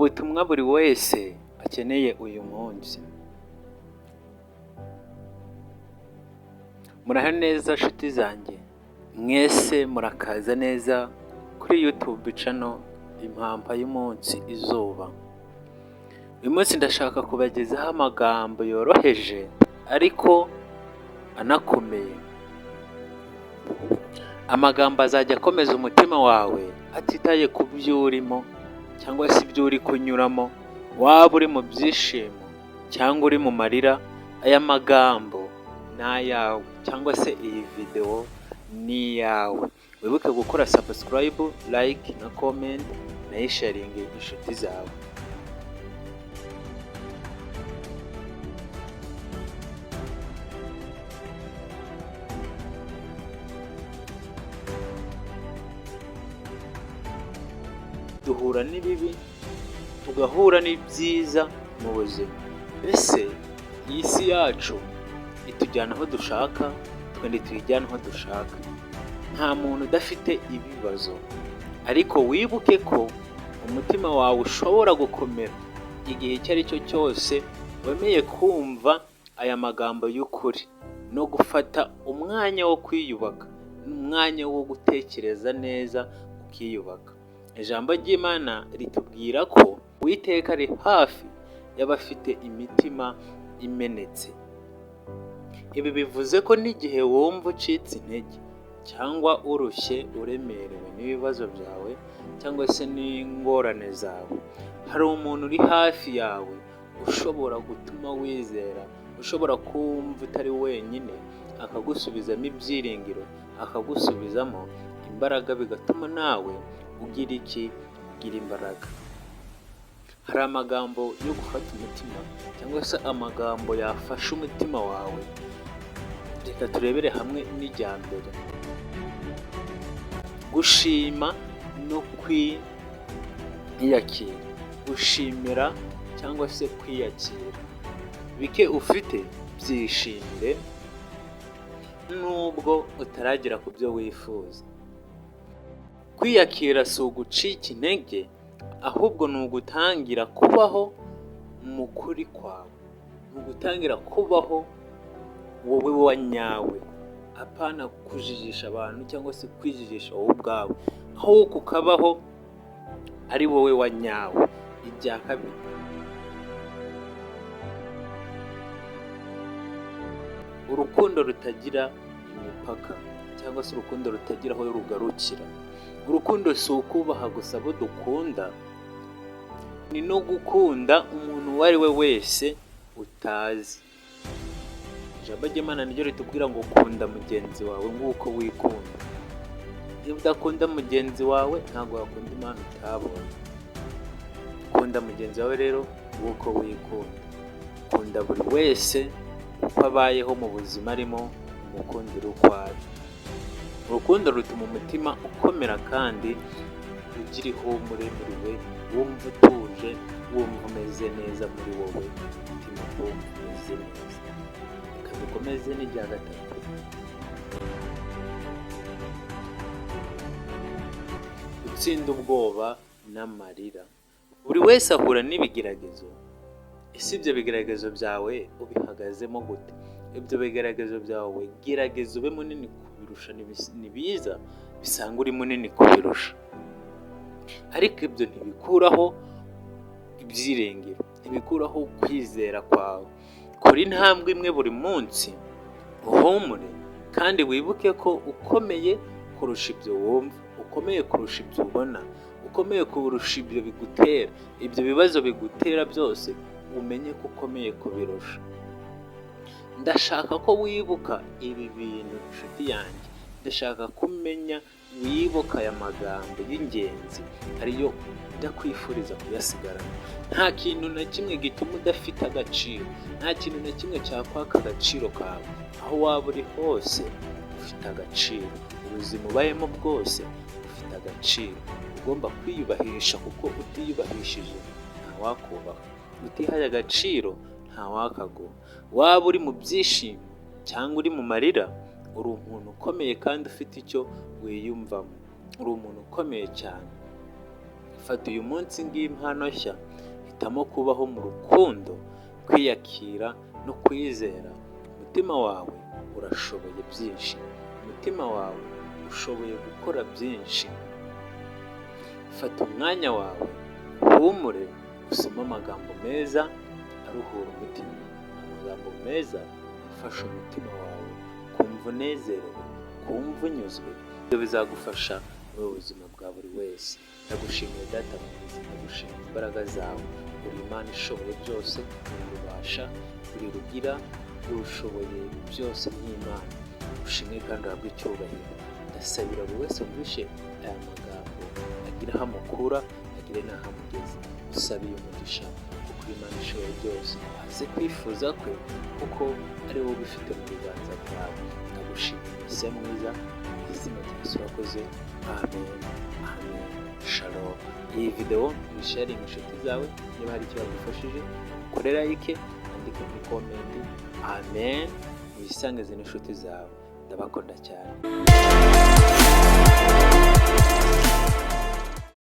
ubutumwa buri wese akeneye uyu munsi. Muraho neza nshuti zanjye, mwese murakaza neza kuri YouTube channel Impampa y'umunsi Izuba. Uyu munsi ndashaka kubagezaho amagambo yoroheje ariko anakomeye. Amagambo azajya akomeza umutima wawe atitaye ku byo urimo cyangwa se ibyo uri kunyuramo, waba uri mu byishimo cyangwa uri mu marira. Aya magambo ni ayawe cyangwa se iyi video ni iyawe. Wibuke gukora subscribe, like na comment na sharing inshuti zawe. Duhura n'ibibi tugahura n'ibyiza mu buzima. Ese iyi si yacu itujyana aho dushaka, twende tuyijyana aho dushaka. Nta muntu udafite ibibazo, ariko wibuke ko umutima wawe ushobora gukomera igihe icyo ari cyo cyose wemeye kumva aya magambo y'ukuri no gufata umwanya wo kwiyubaka, umwanya wo gutekereza neza ukiyubaka. Ijambo ry'Imana ritubwira ko Uwiteka ari hafi y'abafite imitima imenetse. Ibi bivuze ko n'igihe wumva ucitse intege cyangwa urushye, uremerewe n'ibibazo byawe cyangwa se n'ingorane zawe, hari umuntu uri hafi yawe ushobora gutuma wizera, ushobora kumva utari wenyine, akagusubizamo ibyiringiro, akagusubizamo imbaraga, bigatuma nawe ugira imbaraga. Hari amagambo yo gufata umutima cyangwa se amagambo yafasha umutima wawe. Reka turebere hamwe n'irya mbere: gushima no kwiyakira. Gushimira cyangwa se kwiyakira. Bike ufite byishimire nubwo utaragera ku byo wifuza. Kwiyakira si ugucika intege, ahubwo ni ugutangira kubaho mu kuri kwawe, ni ugutangira kubaho wowe wa nyawe, apana kujijisha abantu cyangwa se kwijijisha wowe ubwawe, ahubwo ukabaho ari wowe wa nyawe. Irya kabiri: urukundo rutagira imipaka cyangwa se urukundo rutagira aho rugarukira. Urukundo si ukubaha gusa abo dukunda, ni no gukunda umuntu uwo ari we wese utazi. Ijambo ry'Imana niryo ritubwira ngo kunda mugenzi wawe nk'uko wikunda. Iyo udakunda mugenzi wawe ntabwo wakunda Imana utabonye. Kunda mugenzi wawe rero nk'uko wikunda. Kunda buri wese uko abayeho mu buzima arimo, umukundire uko ari. Urukundo rutuma umutima ukomera kandi ugira ihumure muri we, wumva utuje, wumva umeze neza muri wowe, umutima wumva umeze neza. Reka dukomeze n'irya gatatu: gutsinda ubwoba n'amarira. Buri wese ahura n'ibigeragezo. Ese ibyo bigeragezo byawe ubihagazemo gute? Ibyo bigeragezo byawe gerageza ube munini kubirusha. Nibiza bisanga uri munini kubirusha, ariko ibyo ntibikuraho ibyiringiro, ntibikuraho kwizera kwawe. Kora intambwe imwe buri munsi, uhumure kandi wibuke ko ukomeye kurusha ibyo wumva, ukomeye kurusha ibyo ubona, ukomeye kurusha ibyo bigutera, ibyo bibazo bigutera byose umenye ko ukomeye kubirusha. Ndashaka ko wibuka ibi bintu inshuti yanjye, ndashaka kumenya wibuka aya magambo y'ingenzi ariyo ndakwifuriza kuyasigarana. Nta kintu na kimwe gituma udafite agaciro, nta kintu na kimwe cyakwaka agaciro kawe. Aho waba uri hose ufite agaciro, ubuzima ubayemo bwose ufite agaciro. Ugomba kwiyubahisha, kuko utiyubahishije ntawakubaha, utihaye agaciro ntawakaguha. Waba uri mu byishimo cyangwa uri mu marira, uri umuntu ukomeye kandi ufite icyo wiyumvamo, uri umuntu ukomeye cyane. Fata uyu munsi ngiyi impano nshya hitamo kubaho mu rukundo, kwiyakira no kwizera. Umutima wawe urashoboye byinshi, umutima wawe ushoboye gukora byinshi. Fata umwanya wawe, uhumure, usome amagambo meza aruhura umutima, amagambo meza afasha umutima wawe kumva unezerewe, kumva unyuzwe. Ibyo bizagufasha mu buzima bwa buri wese. Ndagushimiye data mwiza, ndagushimiye imbaraga zawe. Uri Imana ishoboye byose, uri rubasha, uri rugira, ushoboye byose nk'Imana. Ushimwe kandi uhabwe icyubahiro. Ndasabira buri wese wumvishe aya magambo agire aho amukura, agire n'aho amugeza. Usabiye umugisha kuko uri Imana ishoboye byose, aze kwifuza kwe kuko ari wowe ubifite mu biganza byawe. Ndagushimiye Mesiya mwiza, mu izina rya Yesu urakoze. Amen, amen, shalom. Iyi video uyisharinge inshuti zawe, niba hari icyo yagufashije ukore like, andike muri comment. Amen, uyisangize n'inshuti zawe. Ndabakunda cyane.